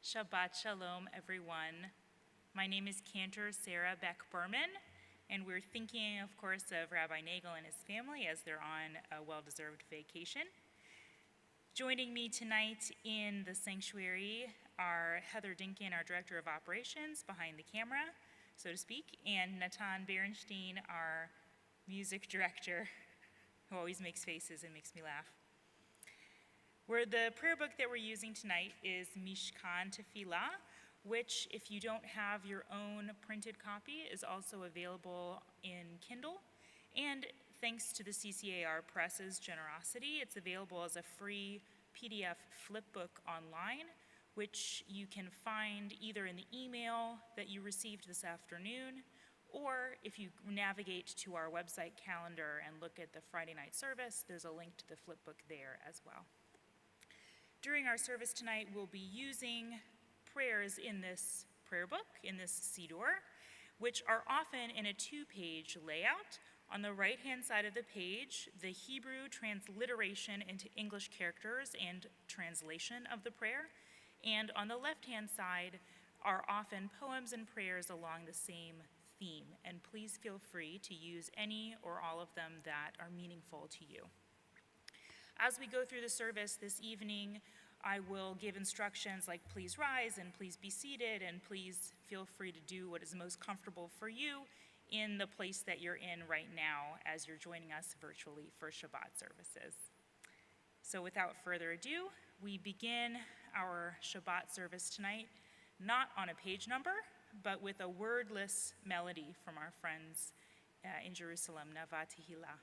Shabbat Shalom, everyone. My name is Cantor Sarah Beck-Berman, and we're thinking, of course, of Rabbi Nagel and his family as they're on a well-deserved vacation. Joining me tonight in the sanctuary are Heather Dinkin, our Director of Operations, behind the camera, so to speak, and Natan Berenstein, our Music Director, who always makes faces and makes me laugh. The prayer book that we're using tonight is Mishkan Tefillah, which, if you don't have your own printed copy, is also available in Kindle. And thanks to the CCAR Press's generosity, it's available as a free PDF flipbook online, which you can find either in the email that you received this afternoon, or if you navigate to our website calendar and look at the Friday night service, there's a link to the flipbook there as well. During our service tonight, we'll be using prayers in this prayer book, in this Siddur, which are often in a two-page layout. On the right-hand side of the page, the Hebrew transliteration into English characters and translation of the prayer. And on the left-hand side are often poems and prayers along the same theme. And please feel free to use any or all of them that are meaningful to you. As we go through the service this evening, I will give instructions like please rise and please be seated and please feel free to do what is most comfortable for you in the place that you're in right now as you're joining us virtually for Shabbat services. So without further ado, we begin our Shabbat service tonight, not on a page number, but with a wordless melody from our friends in Jerusalem, Nava Tehillah.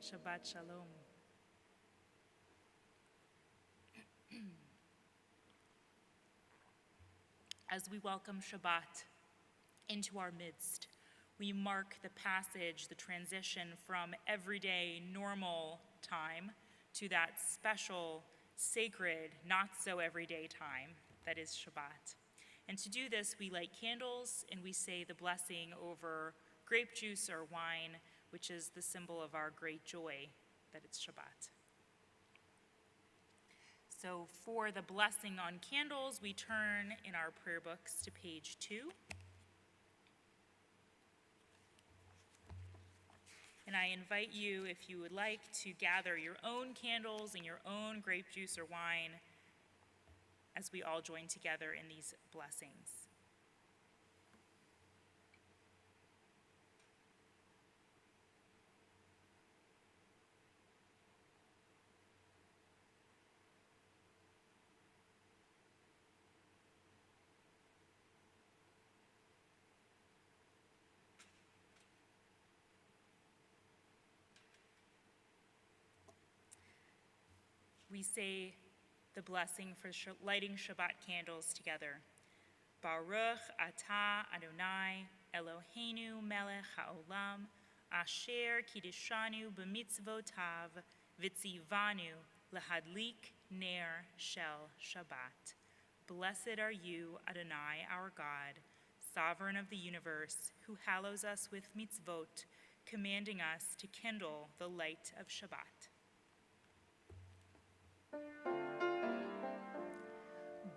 Shabbat Shalom. As we welcome Shabbat into our midst, we mark the passage, the transition from everyday normal time to that special, sacred, not so everyday time that is Shabbat. And to do this, we light candles and we say the blessing over grape juice or wine, which is the symbol of our great joy that it's Shabbat. So for the blessing on candles, we turn in our prayer books to page 2. And I invite you, if you would like, to gather your own candles and your own grape juice or wine as we all join together in these blessings. We say the blessing for lighting Shabbat candles together. Baruch atah Adonai Eloheinu melech haolam asher kiddushanu b'mitzvotav v'tzivanu lahadlik ner shel Shabbat. Blessed are you, Adonai, our God, sovereign of the universe, who hallows us with mitzvot, commanding us to kindle the light of Shabbat.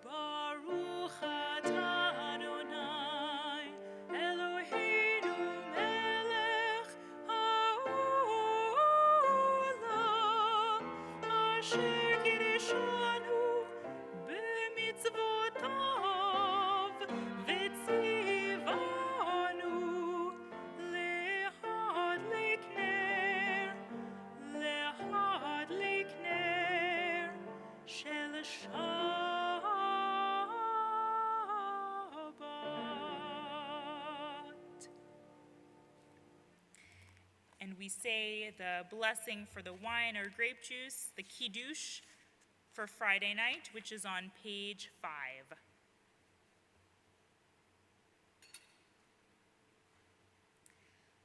Baruch atah Adonai Eloheinu melech haolam asher kiddushanu b'mitzvotav v'tzivanu lehadlik ner shel Shabbat. And we say the blessing for the wine or grape juice, the kiddush, for Friday night, which is on page 5.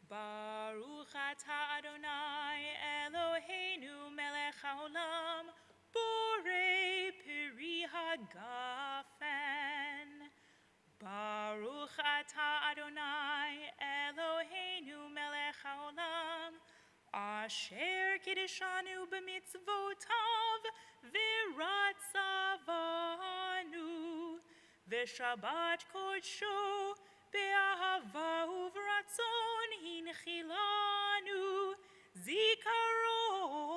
Baruch atah Adonai Eloheinu melech haolam borei peri hagafen. Baruch atah Adonai Eloheinu melech haolam asher kiddushanu b'mitzvotav v'ratzavanu v'shabbat kodsho be'ahava uv'ratzon hinchilanu zikaron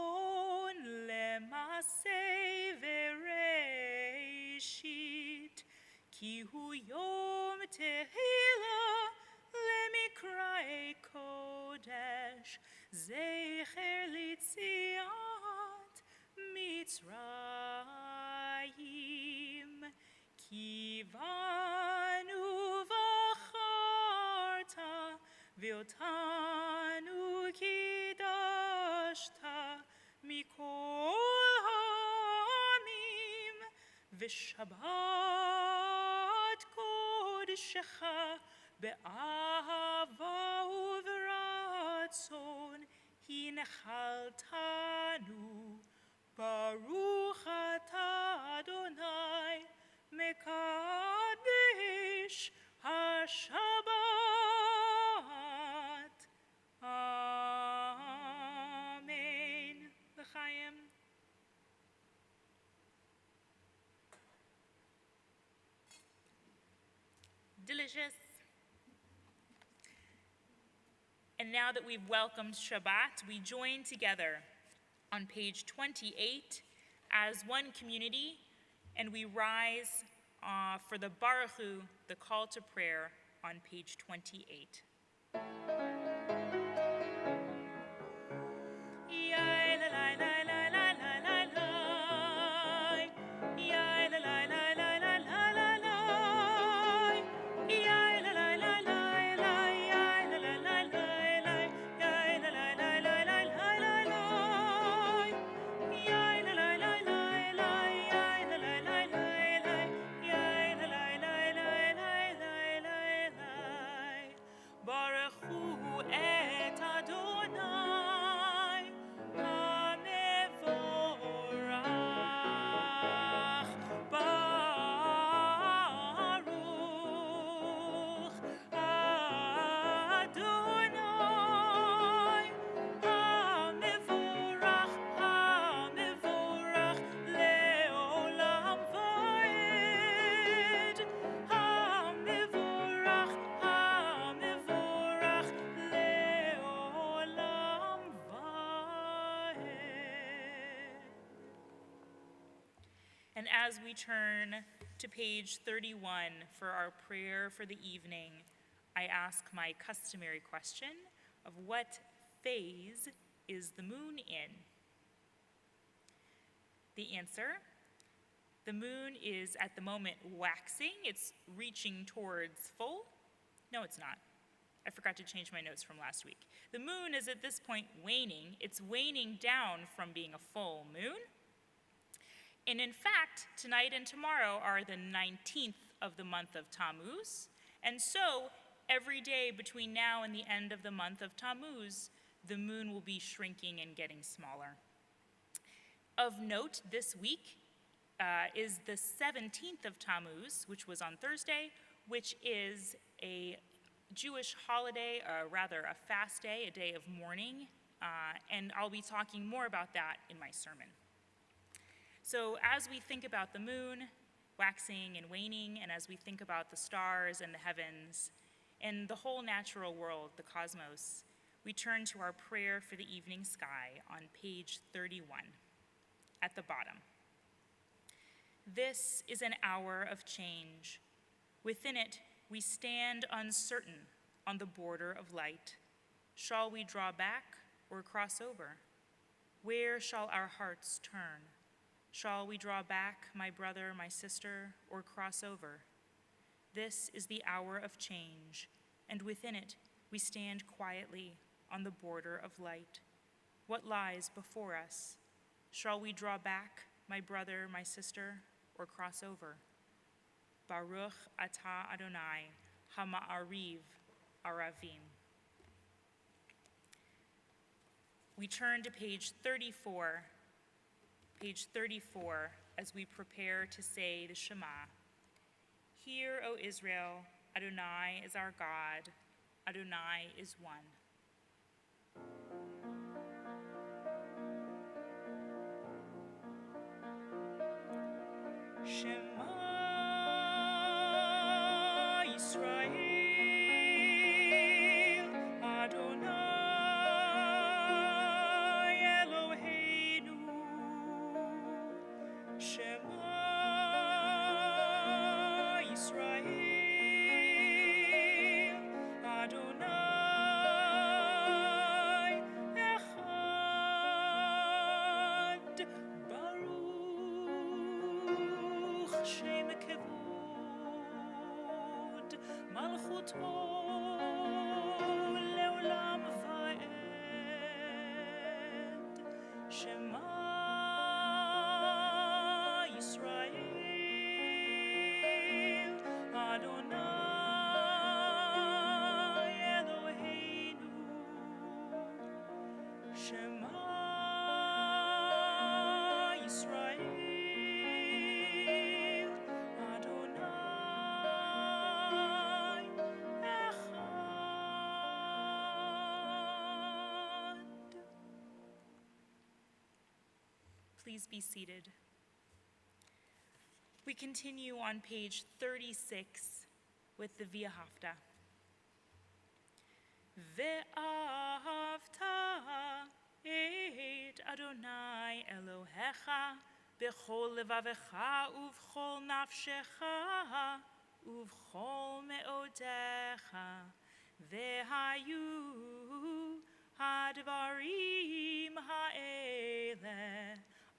lemasei v'reishit ki hu yom tehillah lemikrae kodesh zecher litziat Mitzrayim kivanu v'acharta v'otanu kidashta mikol ha'amim v'shabbat kodeshecha be'ahava uv'ratzon hinchaltanu. Baruch atah Adonai mekadesh haShabbat. Amen. L'chaim. Delicious. And now that we've welcomed Shabbat, we join together on page 28 as one community, and we rise for the Baruch Hu, the call to prayer, on page 28. Baruch Hu And as we turn to page 31 for our prayer for the evening, I ask my customary question of what phase is the moon in? The answer: the moon is at the moment waxing. It's reaching towards full. No, it's not. I forgot to change my notes from last week. The moon is at this point waning. It's waning down from being a full moon. And in fact, tonight and tomorrow are the 19th of the month of Tammuz. And so every day between now and the end of the month of Tammuz, the moon will be shrinking and getting smaller. Of note this week is the 17th of Tammuz, which was on Thursday, which is a Jewish holiday, rather a fast day, a day of mourning, and I'll be talking more about that in my sermon. So as we think about the moon waxing and waning, and as we think about the stars and the heavens, and the whole natural world, the cosmos, we turn to our prayer for the evening sky on page 31, at the bottom. This is an hour of change. Within it, we stand uncertain on the border of light. Shall we draw back or cross over? Where shall our hearts turn? Shall we draw back, my brother, my sister, or cross over? This is the hour of change, and within it, we stand quietly on the border of light. What lies before us? Shall we draw back, my brother, my sister, or cross over? Baruch atah Adonai, hama'ariv aravim. We turn to page 34, as we prepare to say the Shema. Hear, O Israel, Adonai is our God, Adonai is one. Shema Yisrael, Adonai Eloheinu. Shema Yisrael, Adonai Echad. Baruch Shem Kevod Malchuto Leolam Va'ed. Shema Yisrael, Adonai Eloheinu. Shema Yisrael, Adonai Echad. Please be seated. We continue on page 36 with the V'ahavta. Ve'ahavta et Adonai Elohecha b'chol levavecha uv'chol nafshecha uv'chol me'odecha ve'hayu hadvarim ha'ele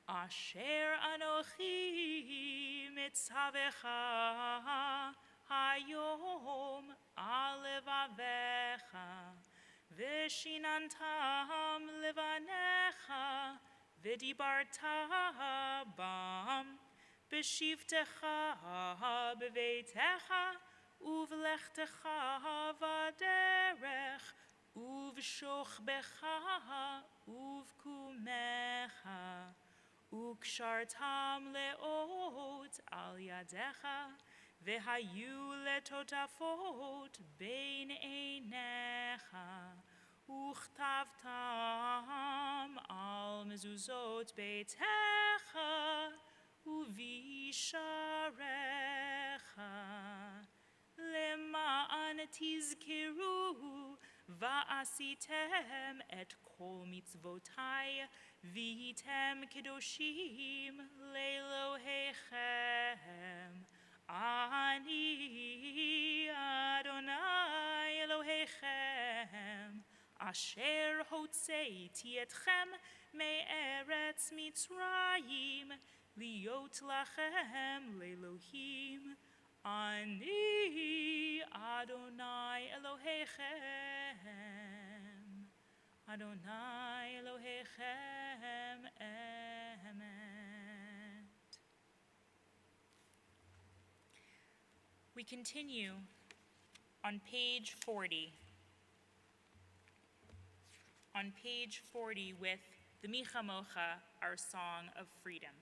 asher anochi mitzavecha hayom alevavecha v'shinantam levanecha v'dibarta bam b'shivtecha b'veitecha uv'lechtecha v'derech uv'shochbecha uv'kumecha ukshartam leot al yadecha vehayu letotafot bein einecha uchtavtam al mezuzot beitecha uvisharecha lema'an tizkiru ועשיתם את כל מצוותי, והייתם קדושים לאלוהיכם. אני אדוני אלוהיכם, אשר הוצאתי אתכם מארץ מצרים, להיות לכם לאלוהים. אני אדוני אלוהיכם, אדוני אלוהיכם אמת. We continue on page 40. On page 40 with the Micha Mocha, our song of freedom.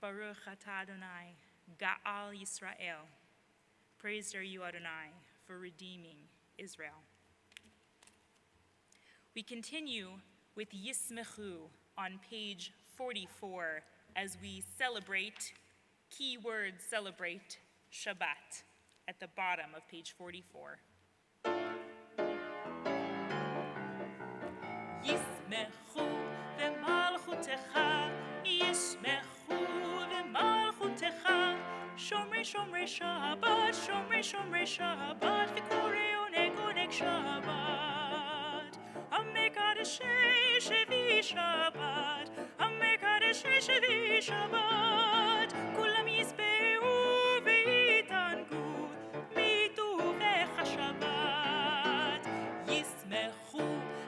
Baruch atah Adonai, Ga'al Yisrael. Praised are you, Adonai, for redeeming Israel. We continue with Yismechu on page 44 as we celebrate, keyword celebrate, Shabbat at the bottom of page 44. Yismechu v'malchutecha, Yismechu v'malchutecha, Shomrei Shomrei Shabbat, Shomrei Shomrei Shabbat, v'korei oneg oneg Shabbat. Amei kadeshei shevi Shabbat, Amei kadeshei shevi Shabbat, kulam yisbeu v'yitangu, mituvecha Shabbat. Yismechu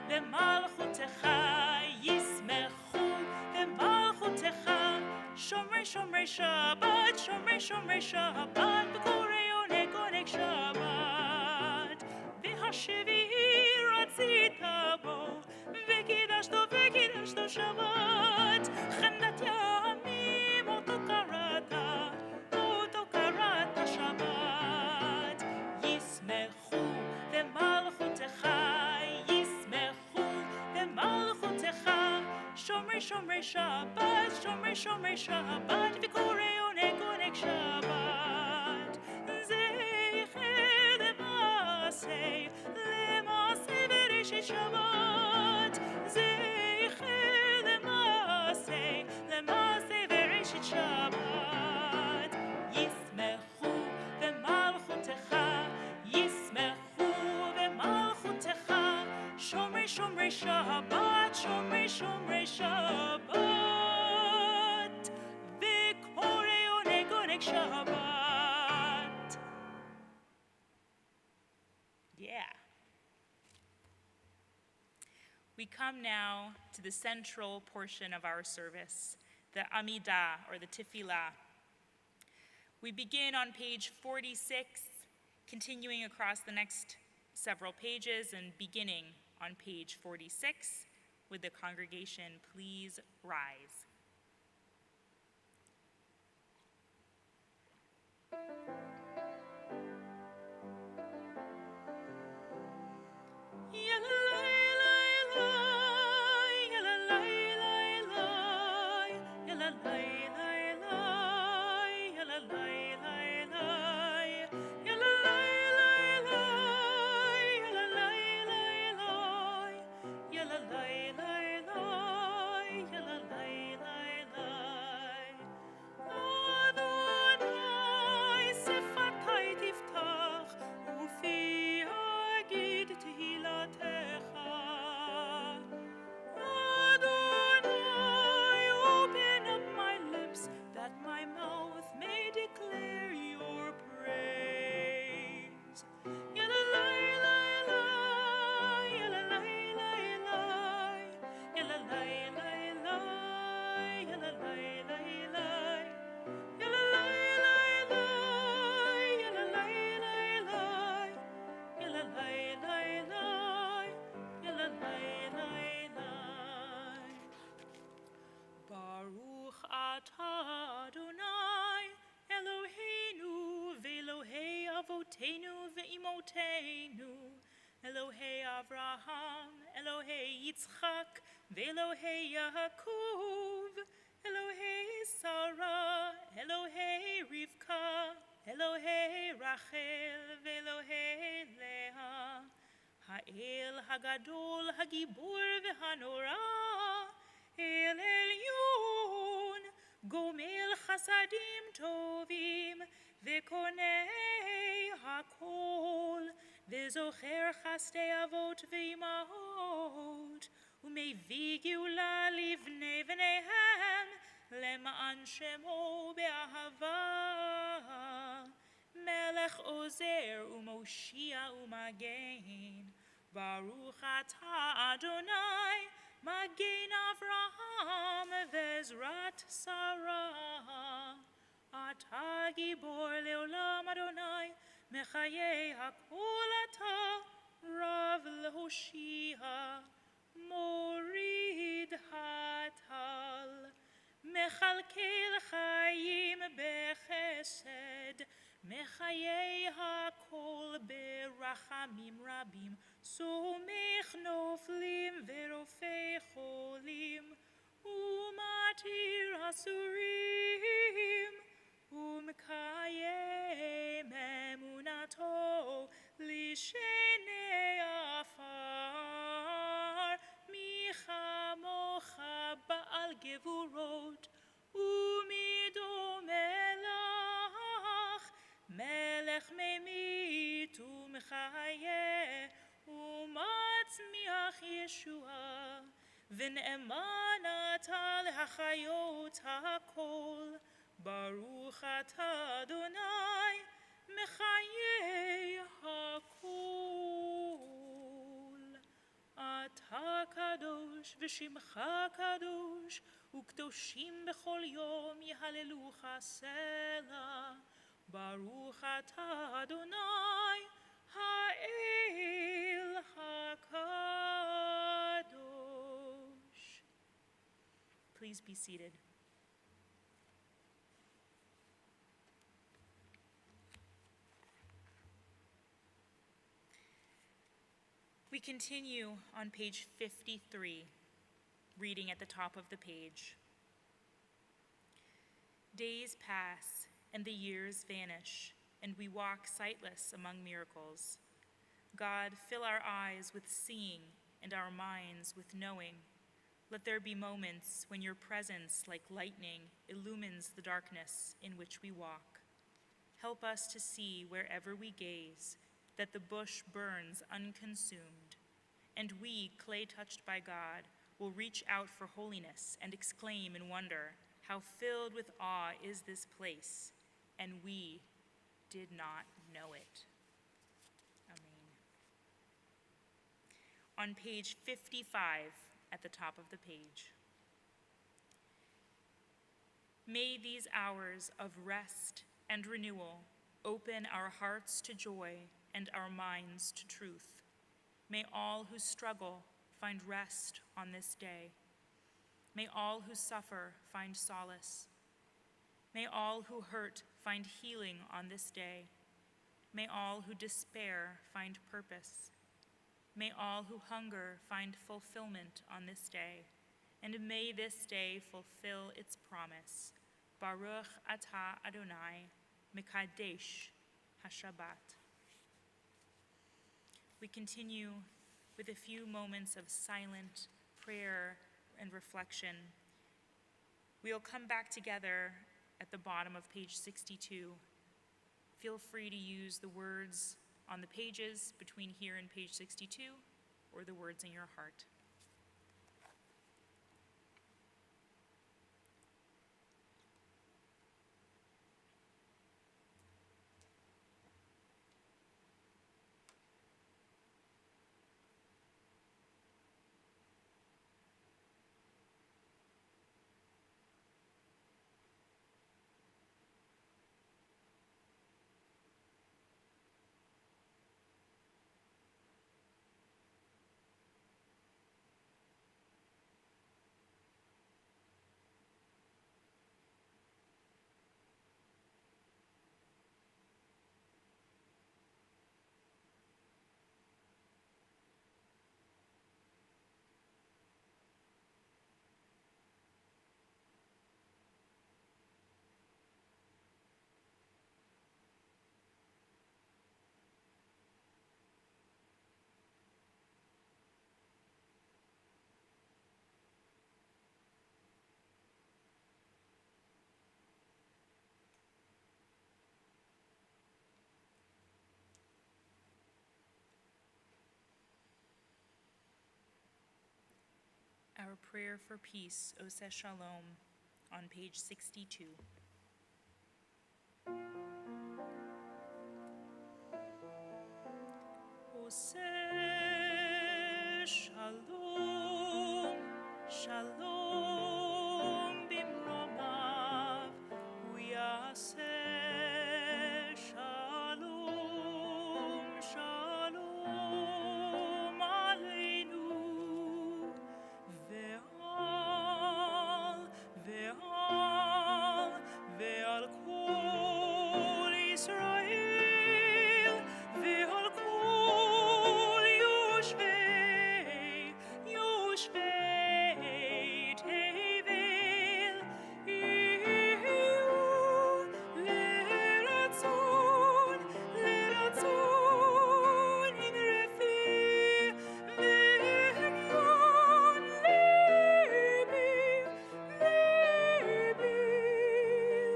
v'malchutecha, Yismechu v'malchutecha, Shomrei Shomrei Shabbat, Shomrei Shomrei Shabbat, v'korei oneg oneg Shabbat. V'hashevi ratzita bo, v'kidashto v'kidashto Shabbat. Chanat yamim oto karata Shabbat. Yismechu v'malchutecha, Yismechu v'malchutecha, Shomrei Shomrei Shabbat, Shomrei Shomrei Shabbat, v'korei oneg oneg Shabbat. Zeicher lema'aseh, lema'aseh v'reshit Shabbat. Zeicher Breshet Shabbat. Yismechu v'malchutecha, Yismechu v'malchutecha, Shomrei Shomrei Shabbat, Shomrei Shomrei Shabbat, V'korei oneg oneg Shabbat. Yeah. We come now to the central portion of our service, the Amidah, or the Tefillah. We begin on page 46, continuing across the next several pages, and beginning on page 46. Would the congregation please rise? Elohei Avraham, Elohei Yitzchak, Ve'Elohei Yaakov, Elohei Sarah, Elohei Rivka, Elohei Rachel, Ve'Elohei Leah, Ha'el Hagadol, Hagibur Ve'Hanora, El Elyon, Gomel Chasadim Tovim, Ve'Konei Hakol, V'zocher chastei avot v'imahot, u'mevig geula livnei v'neihem, lema'an shemo be'ahava. Melech ozer u'moshia u'magen, Baruch atah Adonai, magen Avraham v'ezrat Sarah. Atah gibor leolam Adonai, Mechayei hakol atah, Rav lehoshia, Morid hatal, Mechalkel chayim bechesed, Mechayei hakol berachamim rabim, Somech noflim verofei cholim, Umatir asurim, Umkayem emunato lishenei afar, Micha mocha ba'al gevurot, Umido melach, Melech memit umchaye, Umatzmiach Yeshua, V'ne'eman ata lehachayot hakol, Baruch atah Adonai, mechayei hakol. Atah kadosh v'shimcha kadosh, u'kdoshim b'chol yom yehalelucha selah. Baruch atah Adonai, ha'el hakadosh. Please be seated. We continue on page 53, reading at the top of the page. Days pass, and the years vanish, and we walk sightless among miracles. God, fill our eyes with seeing and our minds with knowing. Let there be moments when your presence, like lightning, illumines the darkness in which we walk. Help us to see wherever we gaze that the bush burns unconsumed, and we, clay touched by God, will reach out for holiness and exclaim in wonder, how filled with awe is this place, and we did not know it. Amen. On page 55, at the top of the page. May these hours of rest and renewal open our hearts to joy and our minds to truth. May all who struggle find rest on this day. May all who suffer find solace. May all who hurt find healing on this day. May all who despair find purpose. May all who hunger find fulfillment on this day, and may this day fulfill its promise. Baruch atah Adonai, Mekadesh HaShabbat. We continue with a few moments of silent prayer and reflection. We'll come back together at the bottom of page 62. Feel free to use the words on the pages between here and page 62, or the words in your heart. Our prayer for peace, Oseh Shalom, on page 62. Oseh Shalom, Shalom bimromav, uyaseh Shalom, Shalom aleinu. ועל כל ישראל ועל כל יושבי תבל יהיו לרצון עם רפי והגיון ליבי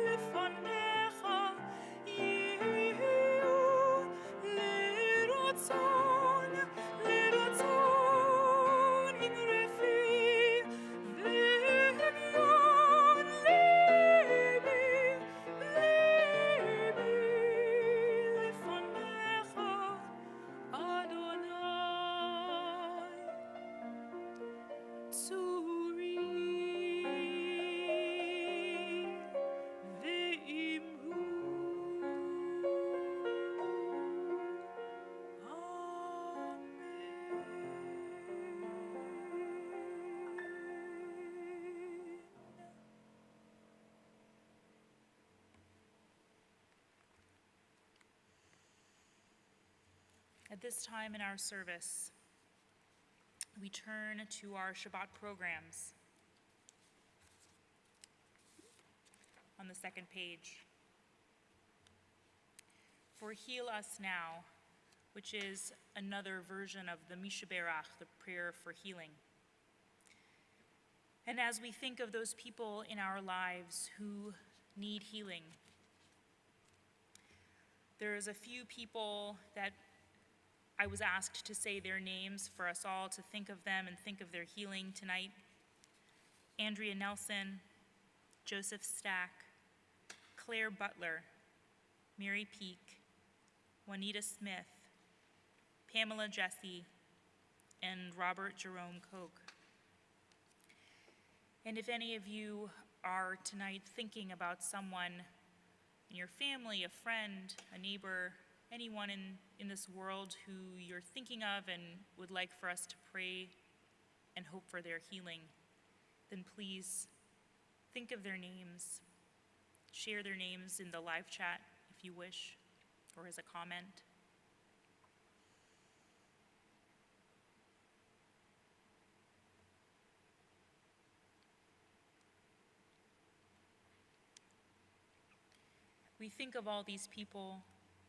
לפניך יהיו לרצון עם רפי והגיון ליבי לפניך אדוני צורי ואמרו אמן. At this time in our service, we turn to our Shabbat programs on the second page. For Heal Us Now, which is another version of the Mishaberach, the prayer for healing. And as we think of those people in our lives who need healing, there's a few people that I was asked to say their names for us all to think of them and think of their healing tonight. Andrea Nelson, Joseph Stack, Claire Butler, Mary Peak, Juanita Smith, Pamela Jesse, and Robert Jerome Koch. And if any of you are tonight thinking about someone in your family, a friend, a neighbor, anyone in this world who you're thinking of and would like for us to pray and hope for their healing, then please think of their names. Share their names in the live chat if you wish, or as a comment. We think of all these people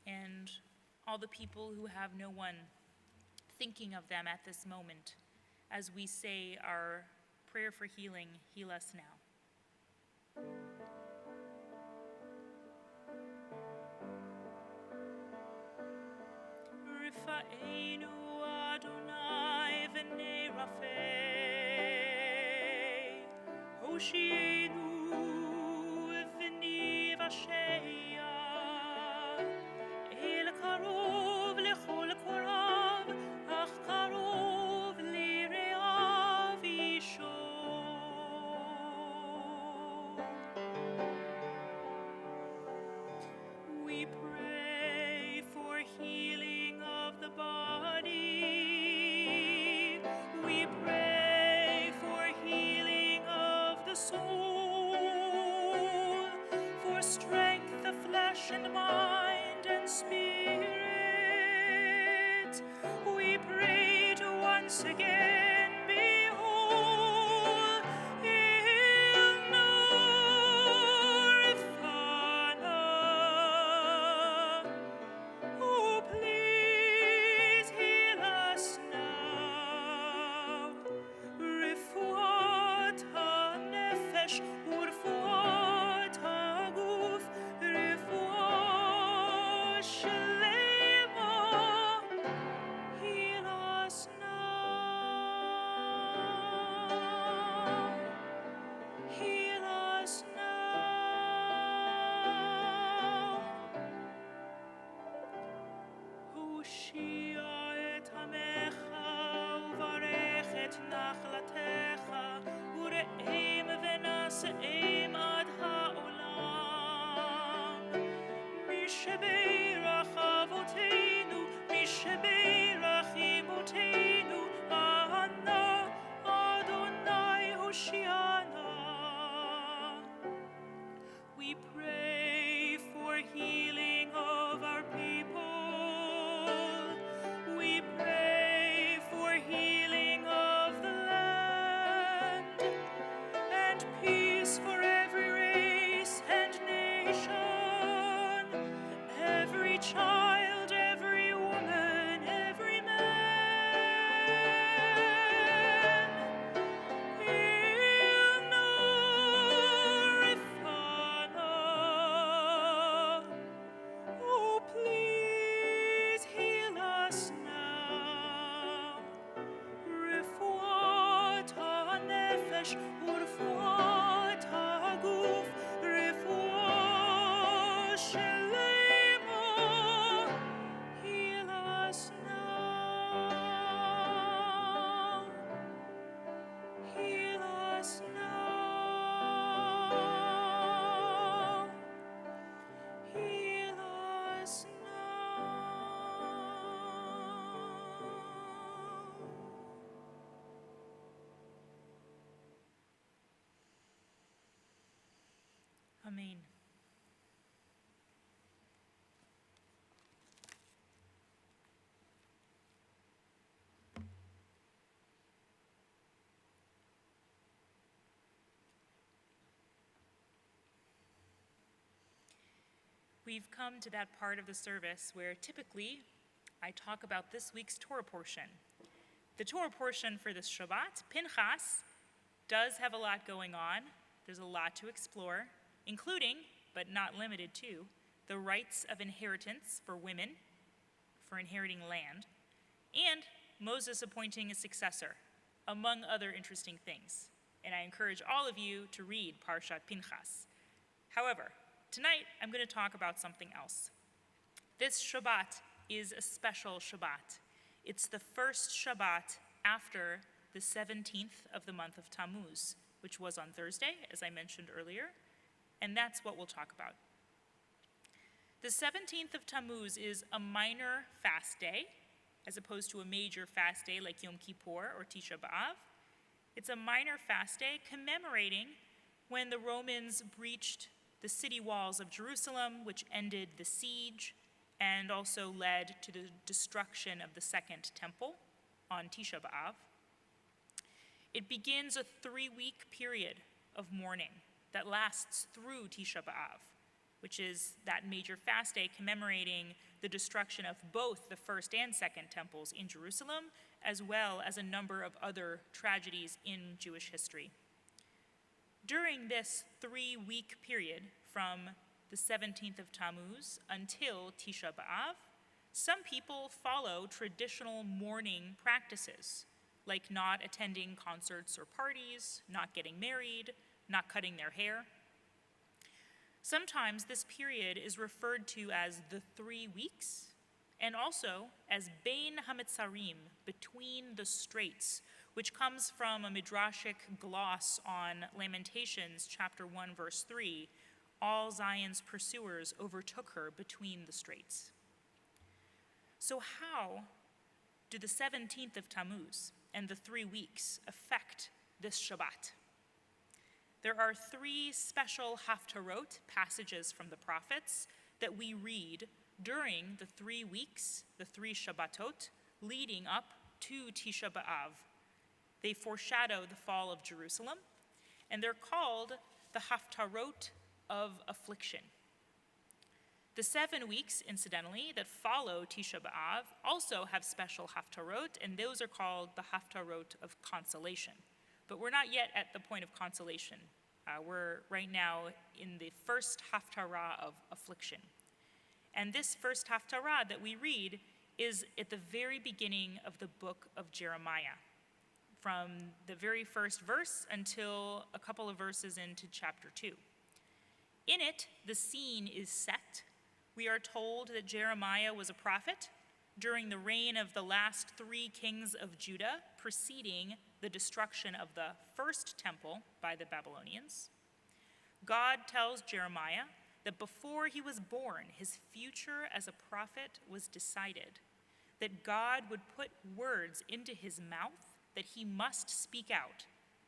and all the people who have no one thinking of them at this moment as we say our prayer for healing, heal us now. Rifa'enu Adonai v'nei Rafei, Hoshienu v'ni v'asheya, El karov lechol korav, ach karov lireav isho. We pray for healing of the body. We pray for healing of the soul, for strength of flesh and mind and spirit. We pray to once again be whole in Norifana. Oh, please heal us now. Refuat ha-nefesh u'refuat ha-guf, refuat shlema. Heal us now. Heal us now. הושיע את עמך וברך את נחלתך ורעים ונשאים עד העולם. מי שברך אבותינו, מי שברך אמותינו, אנא אדוני הושיענה. We pray for healing of our people. We pray for healing of the land and peace for every race and nation, every child, every woman, every man. In Norifana. Oh, please heal us now. Refuat ha-nefesh u'refuat ha-guf, refuat shlema. Heal us now. Heal us now. Heal us now. Amen. We've come to that part of the service where typically I talk about this week's Torah portion. The Torah portion for this Shabbat, Pinchas, does have a lot going on. There's a lot to explore, including, but not limited to, the rights of inheritance for women, for inheriting land, and Moses appointing a successor, among other interesting things. And I encourage all of you to read Parshat Pinchas. However, tonight I'm going to talk about something else. This Shabbat is a special Shabbat. It's the first Shabbat after the 17th of the month of Tammuz, which was on Thursday, as I mentioned earlier, and that's what we'll talk about. The 17th of Tammuz is a minor fast day, as opposed to a major fast day like Yom Kippur or Tisha B'Av. It's a minor fast day commemorating when the Romans breached the city walls of Jerusalem, which ended the siege and also led to the destruction of the Second Temple on Tisha B'Av. It begins a 3-week period of mourning that lasts through Tisha B'Av, which is that major fast day commemorating the destruction of both the First and Second Temples in Jerusalem, as well as a number of other tragedies in Jewish history. During this 3-week period, from the 17th of Tammuz until Tisha B'Av, some people follow traditional mourning practices, like not attending concerts or parties, not getting married, not cutting their hair. Sometimes this period is referred to as the 3 weeks, and also as Bein HaMetzarim, between the straits, which comes from a midrashic gloss on Lamentations chapter 1, verse 3, all Zion's pursuers overtook her between the straits. So how do the 17th of Tammuz and the 3 weeks affect this Shabbat? There are 3 special haftarot, passages from the prophets, that we read during the 3 weeks, the 3 Shabbatot, leading up to Tisha B'Av. They foreshadow the fall of Jerusalem, and they're called the haftarot of affliction. The 7 weeks, incidentally, that follow Tisha B'Av also have special haftarot, and those are called the haftarot of consolation. But we're not yet at the point of consolation. We're right now in the first haftarah of affliction. And this first haftarah that we read is at the very beginning of the book of Jeremiah, from the very first verse until a couple of verses into chapter 2. In it, the scene is set. We are told that Jeremiah was a prophet during the reign of the last 3 kings of Judah, preceding the destruction of the first temple by the Babylonians. God tells Jeremiah that before he was born, his future as a prophet was decided, that God would put words into his mouth that he must speak out,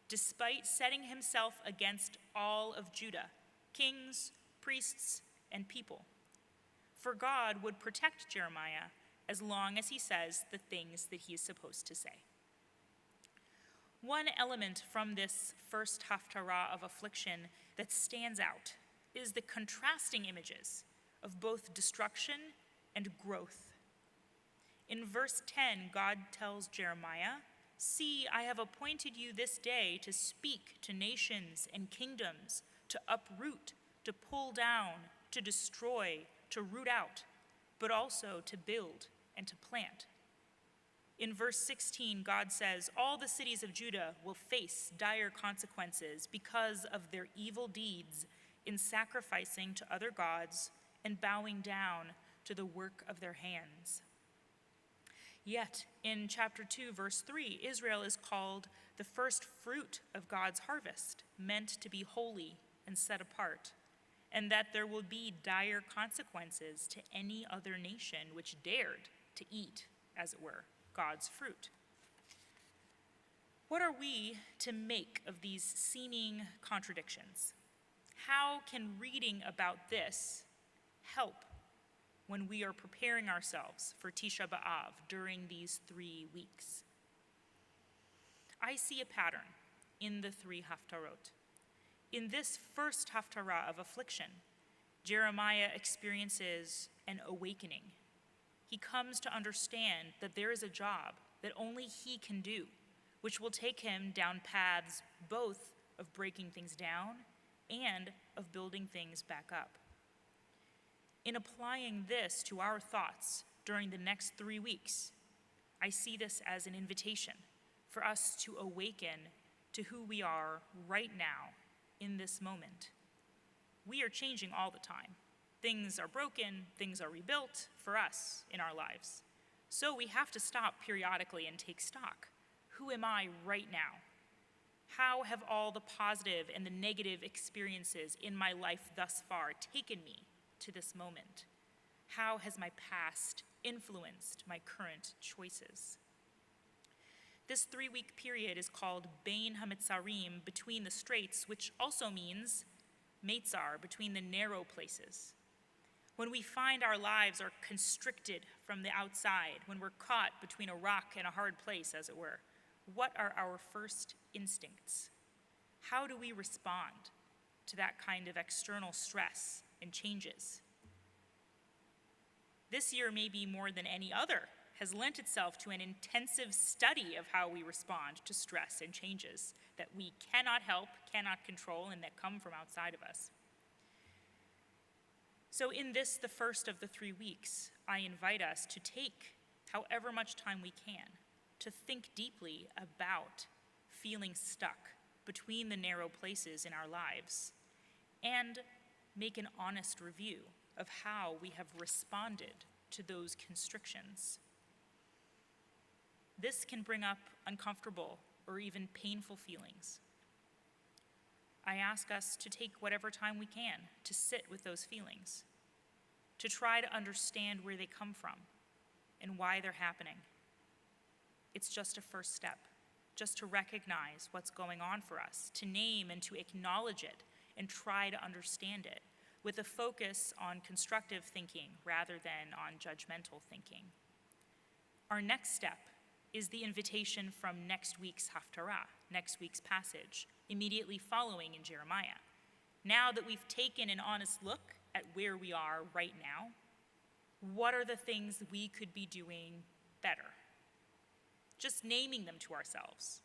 despite setting himself against all of Judah, kings, priests, and people. For God would protect Jeremiah as long as he says the things that he is supposed to say. One element from this first haftarah of affliction that stands out is the contrasting images of both destruction and growth. In verse 10, God tells Jeremiah, "See, I have appointed you this day to speak to nations and kingdoms, to uproot, to pull down, to destroy, to root out, but also to build and to plant." In verse 16, God says, "All the cities of Judah will face dire consequences because of their evil deeds in sacrificing to other gods and bowing down to the work of their hands." Yet, in chapter 2, verse 3, Israel is called the first fruit of God's harvest, meant to be holy and set apart, and that there will be dire consequences to any other nation which dared to eat, as it were, God's fruit. What are we to make of these seeming contradictions? How can reading about this help when we are preparing ourselves for Tisha B'Av during these 3 weeks? I see a pattern in the 3 haftarot. In this first haftarah of affliction, Jeremiah experiences an awakening. He comes to understand that there is a job that only he can do, which will take him down paths both of breaking things down and of building things back up. In applying this to our thoughts during the next 3 weeks, I see this as an invitation for us to awaken to who we are right now in this moment. We are changing all the time. Things are broken, things are rebuilt for us in our lives. So we have to stop periodically and take stock. Who am I right now? How have all the positive and the negative experiences in my life thus far taken me to this moment? How has my past influenced my current choices? This 3-week period is called Bein HaMetzarim, between the straits, which also means Meitzar, between the narrow places. When we find our lives are constricted from the outside, when we're caught between a rock and a hard place, as it were, what are our first instincts? How do we respond to that kind of external stress and changes? This year, maybe more than any other, has lent itself to an intensive study of how we respond to stress and changes that we cannot help, cannot control, and that come from outside of us. So in this, the first of the 3 weeks, I invite us to take however much time we can to think deeply about feeling stuck between the narrow places in our lives and make an honest review of how we have responded to those constrictions. This can bring up uncomfortable or even painful feelings. I ask us to take whatever time we can to sit with those feelings, to try to understand where they come from and why they're happening. It's just a first step, just to recognize what's going on for us, to name and to acknowledge it and try to understand it with a focus on constructive thinking rather than on judgmental thinking. Our next step is the invitation from next week's Haftarah, next week's passage, immediately following in Jeremiah. Now that we've taken an honest look at where we are right now, what are the things we could be doing better? Just naming them to ourselves.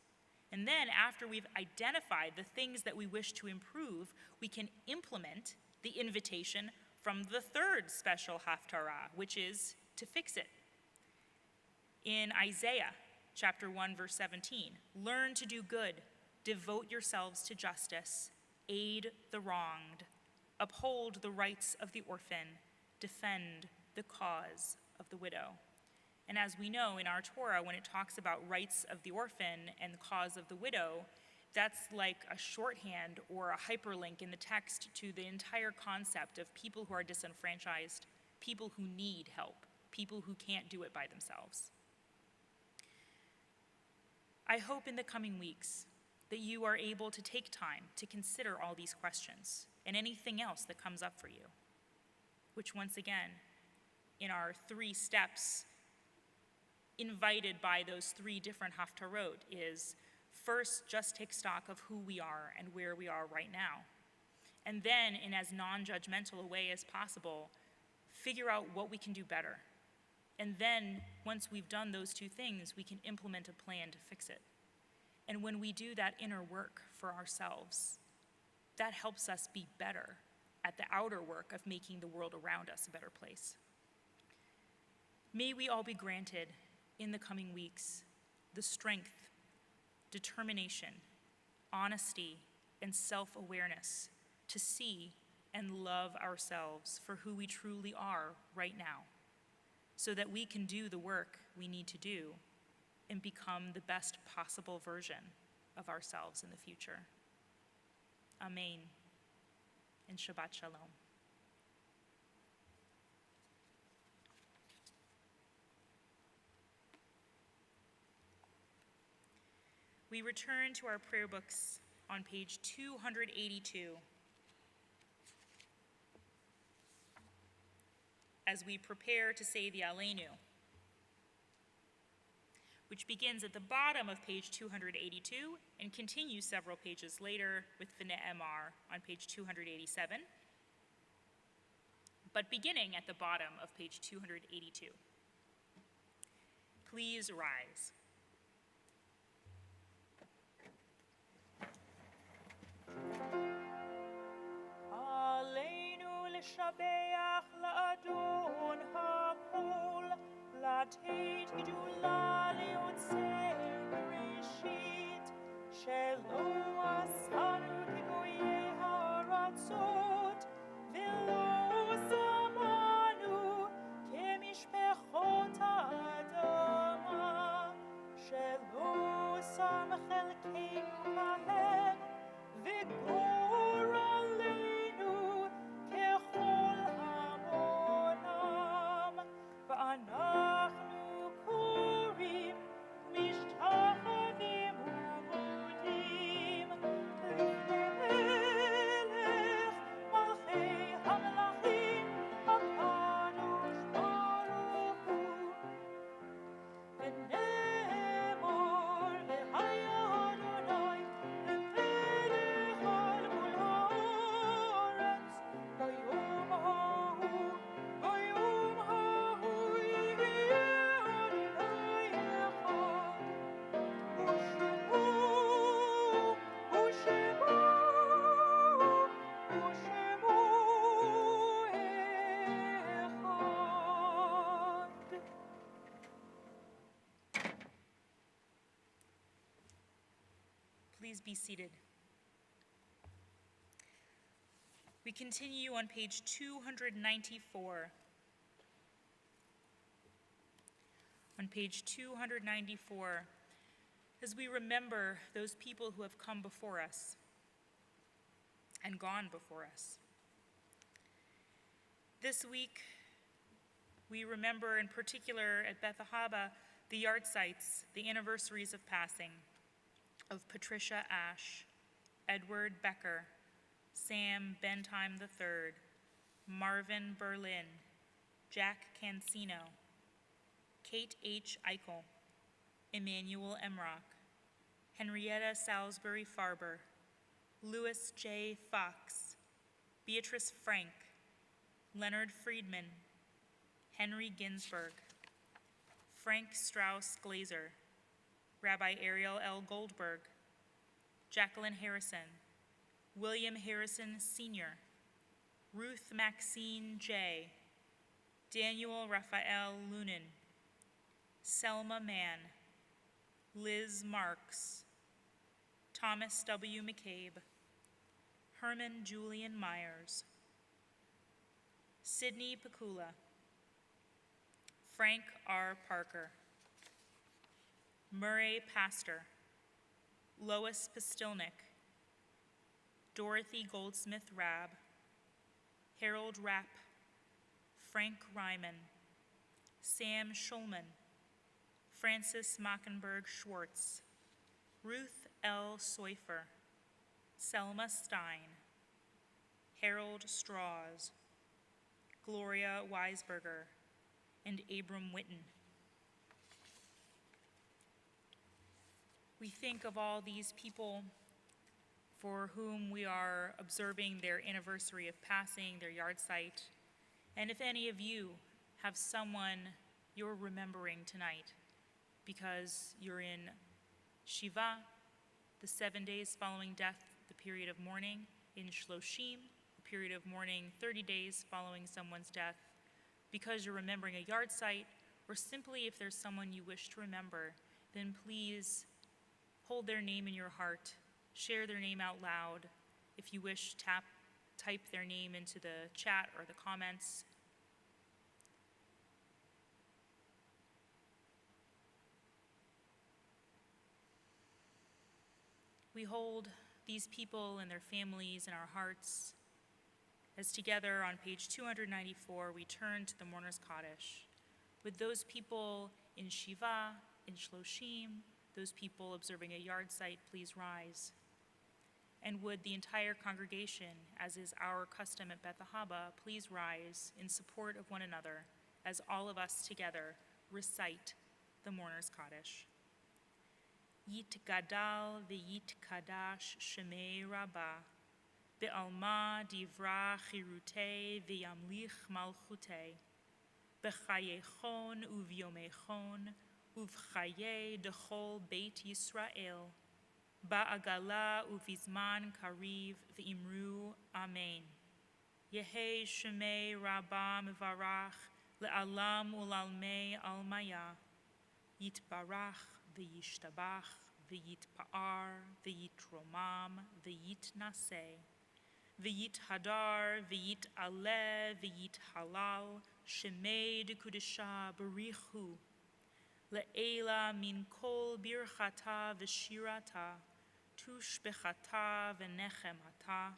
And then after we've identified the things that we wish to improve, we can implement the invitation from the third special Haftarah, which is to fix it. In Isaiah chapter 1, verse 17, learn to do good, devote yourselves to justice, aid the wronged, uphold the rights of the orphan, defend the cause of the widow. And as we know in our Torah, when it talks about rights of the orphan and the cause of the widow, that's like a shorthand or a hyperlink in the text to the entire concept of people who are disenfranchised, people who need help, people who can't do it by themselves. I hope in the coming weeks that you are able to take time to consider all these questions and anything else that comes up for you, which once again, in our 3 steps invited by those 3 different Haftarot is, first, just take stock of who we are and where we are right now. And then, in as non-judgmental a way as possible, figure out what we can do better. And then, once we've done those 2 things, we can implement a plan to fix it. And when we do that inner work for ourselves, that helps us be better at the outer work of making the world around us a better place. May we all be granted in the coming weeks the strength, determination, honesty, and self-awareness to see and love ourselves for who we truly are right now, so that we can do the work we need to do and become the best possible version of ourselves in the future. Amen. And Shabbat Shalom. We return to our prayer books on page 282 as we prepare to say the Aleinu, which begins at the bottom of page 282 and continues several pages later with the Ne'emar on page 287, but beginning at the bottom of page 282. Please rise. עלינו לשבח לאדון הכל, לתת גדולה ליוצר בראשית, שלא עשנו כגויי הארצות, ולא שמענו כמשפחות האדמה, שלא שם חלקנו בהם, וגורלנו ככל המונם, ואנחנו קוראים משתחווים ומודים למלך מלכי המלכים הקדוש ברוך הוא, ונאמר והיה אדוני למלך על כל הארץ, ביום ההוא יהיה אדוני אחד, ושמו אחד. Please be seated. We continue on page 294. On page 294, as we remember those people who have come before us and gone before us. This week, we remember in particular at Beth Ahabah the yahrzeits, the anniversaries of passing of Patricia Ash, Edward Becker, Sam Bentheim III, Marvin Berlin, Jack Cancino, Kate H. Eichel, Emmanuel Emrock, Henrietta Salisbury Farber, Louis J. Fox, Beatrice Frank, Leonard Friedman, Henry Ginsberg, Frank Strauss Glazer, Rabbi Ariel L. Goldberg, Jacqueline Harrison, William Harrison Sr., Ruth Maxine J., Daniel Raphael Lunin, Selma Mann, Liz Marks, Thomas W. McCabe, Herman Julian Myers, Sidney Pakula, Frank R. Parker, Murray Pastor, Lois Postilnick, Dorothy Goldsmith Rabb, Harold Rapp, Frank Ryman, Sam Schulman, Francis Mockenberg Schwartz, Ruth L. Seufer, Selma Stein, Harold Strauss, Gloria Weisberger, and Abram Witten. We think of all these people for whom we are observing their anniversary of passing, their yahrzeit. And if any of you have someone you're remembering tonight because you're in Shiva, the 7 days following death, the period of mourning, in Shloshim, the period of mourning 30 days following someone's death, because you're remembering a yahrzeit, or simply if there's someone you wish to remember, then please hold their name in your heart, share their name out loud. If you wish, type their name into the chat or the comments. We hold these people and their families in our hearts as together on page 294 we turn to the Mourner's Kaddish. With those people in Shiva, in Shloshim, those people observing a yahrzeit, please rise. And would the entire congregation, as is our custom at Beth Ahabah, please rise in support of one another as all of us together recite the Mourner's Kaddish. Yit gadal v'yit kadash shemei rabbah, be'alma divra chirutei v'yamlich malchutei, b'chayechon uvyomechon uvchaye dechol beit Yisrael, ba'agala uvizman kariv v'imru amen. Yehi shemei rabba mevarach le'alam ulalmei almaya. Yitbarach v'yishtabach v'yitpa'ar v'yitromam v'yitnaseh. V'yithadar v'yit'aleh v'yithalal shemei dekudesha barichu. Le'ela min kol birchata v'shirata tushbechata v'nechemata.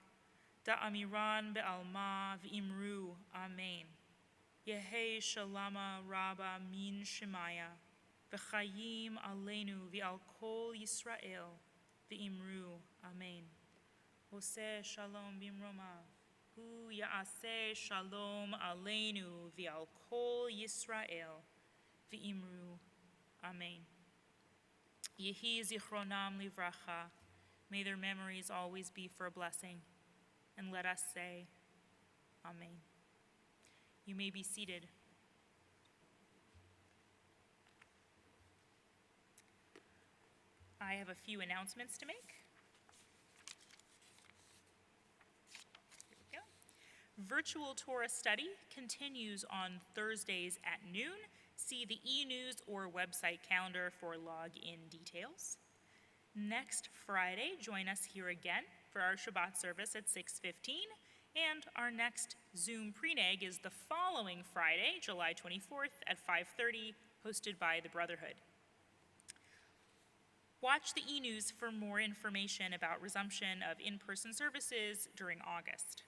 Da'amiran be'alma v'imru amen. Yehi shalama rabba min shemaya. V'chayim aleinu v'al kol Yisrael v'imru amen. Oseh shalom bimroma. Hu ya'aseh shalom aleinu v'al kol Yisrael v'imru amen. Yehi zichronam livracha. May their memories always be for a blessing. And let us say, amen. You may be seated. I have a few announcements to make. Here we go. Virtual Torah study continues on Thursdays at noon. See the e-news or website calendar for log-in details. Next Friday, join us here again for our Shabbat service at 6:15, and our next Zoom pre-neg is the following Friday, July 24th at 5:30, hosted by the Brotherhood. Watch the e-news for more information about resumption of in-person services during August.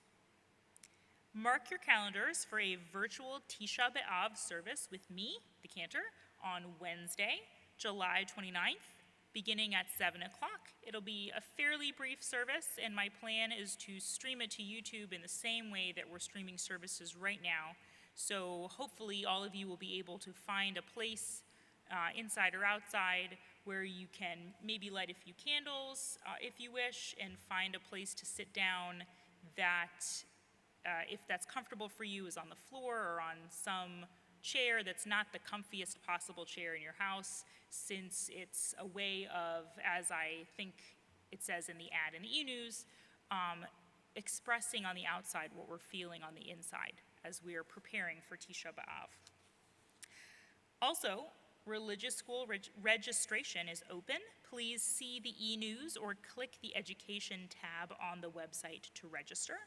Mark your calendars for a virtual Tisha B'Av service with me, the cantor, on Wednesday, July 29th, beginning at 7 o'clock. It'll be a fairly brief service, and my plan is to stream it to YouTube in the same way that we're streaming services right now. So hopefully all of you will be able to find a place inside or outside where you can maybe light a few candles if you wish, and find a place to sit down that, if that's comfortable for you, is on the floor or on some chair that's not the comfiest possible chair in your house, since it's a way of, as I think it says in the ad in the e-news, expressing on the outside what we're feeling on the inside as we are preparing for Tisha B'Av. Also, religious school registration is open. Please see the e-news or click the education tab on the website to register.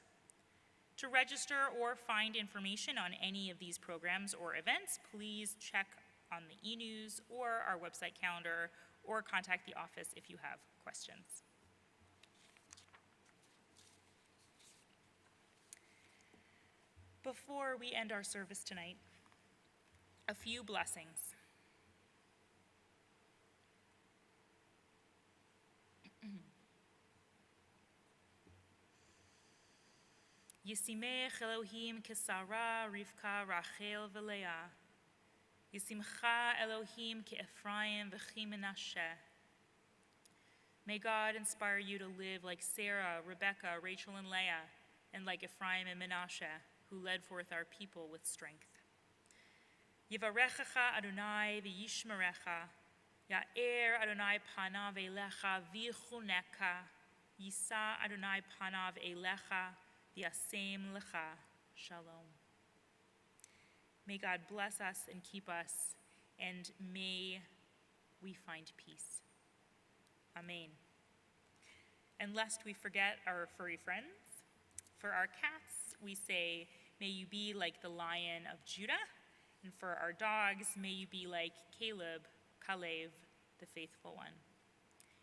To register or find information on any of these programs or events, please check on the e-news or our website calendar, or contact the office if you have questions. Before we end our service tonight, a few blessings. Yisimech Elohim Kesara Rivka Rachel v'Leah. Yisimcha Elohim Ke'Ephraim v'Chi Menashe. May God inspire you to live like Sarah, Rebecca, Rachel, and Leah, and like Ephraim and Menashe, who led forth our people with strength. Yivarechecha Adonai v'yishmerecha. Ya'er Adonai panav elecha v'chuneka. Yisa Adonai panav elecha. V'yasem lecha shalom. May God bless us and keep us, and may we find peace. Amen. And lest we forget our furry friends, for our cats, we say, may you be like the Lion of Judah, and for our dogs, may you be like Caleb, the faithful one.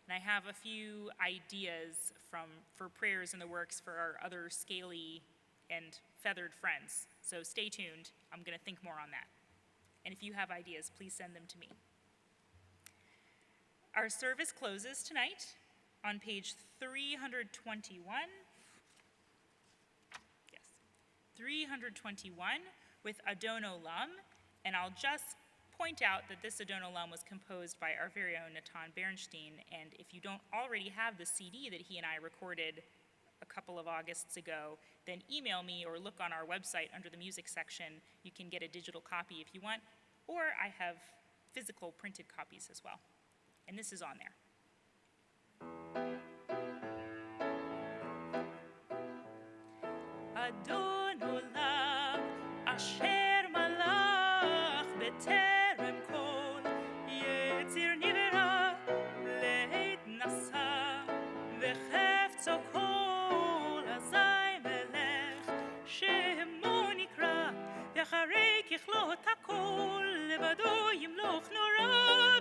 And I have a few ideas for prayers in the works for our other scaly and feathered friends. So stay tuned. I'm going to think more on that. And if you have ideas, please send them to me. Our service closes tonight on page 321. Yes, 321 with Adon Olam. And I'll just point out that this Adon Olam was composed by our very own Natan Bernstein, and if you don't already have the CD that he and I recorded a couple of Augusts ago, then email me or look on our website under the music section. You can get a digital copy if you want, or I have physical printed copies as well. And this is on there. אדון עולם אשר מלך בטרם כל יציר נברא להתנשא וחפצו כל אזי מלך שמו נקרא ואחרי ככלות הכל לבדו ימלוך נורא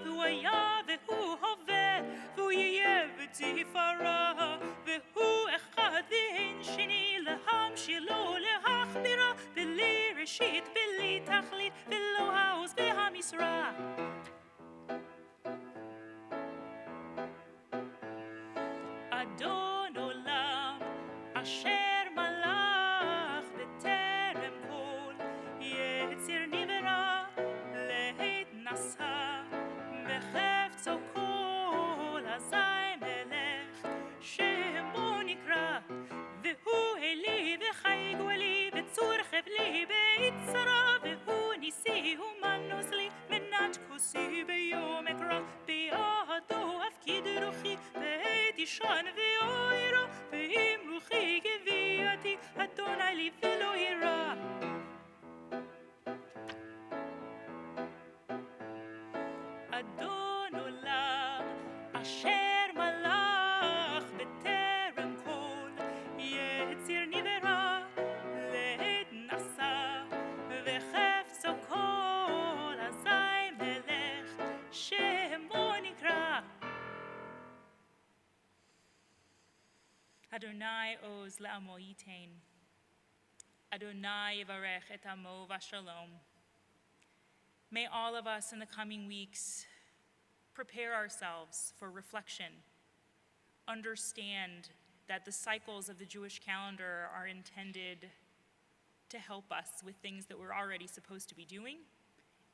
והוא היה והוא הווה והוא יהיה בתפארה והוא אחד ואין שני להמשילו להכבירה בלי ראשית בלי תכלית ולא העוז והמשרה אדון עולם אשר מלך בטרם כל יציר נברא להתנשא וחפצו כל אזי מלך שמו נקרא והוא אלי וחי גואלי וצור חבלי ביצרה והוא ניסי ומנוס לי מנת כוסי ביום אקרא בידו אפקיד רוחי בעת ישן ואוירה ועם רוחי גביעתי אדוני לי ולא יירא אדון עולם אשר מלך בטרם כל יציר נברא להתנשא וחפצו כל אזי מלך שמו נקרא אדוני עוז לעמו ייתן Adonai yivarech et amo v'shalom. May all of us in the coming weeks prepare ourselves for reflection, understand that the cycles of the Jewish calendar are intended to help us with things that we're already supposed to be doing,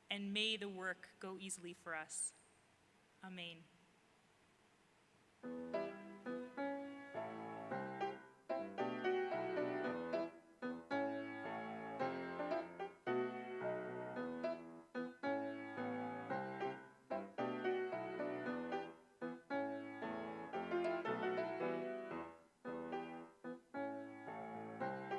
and may the work go easily for us. Amen.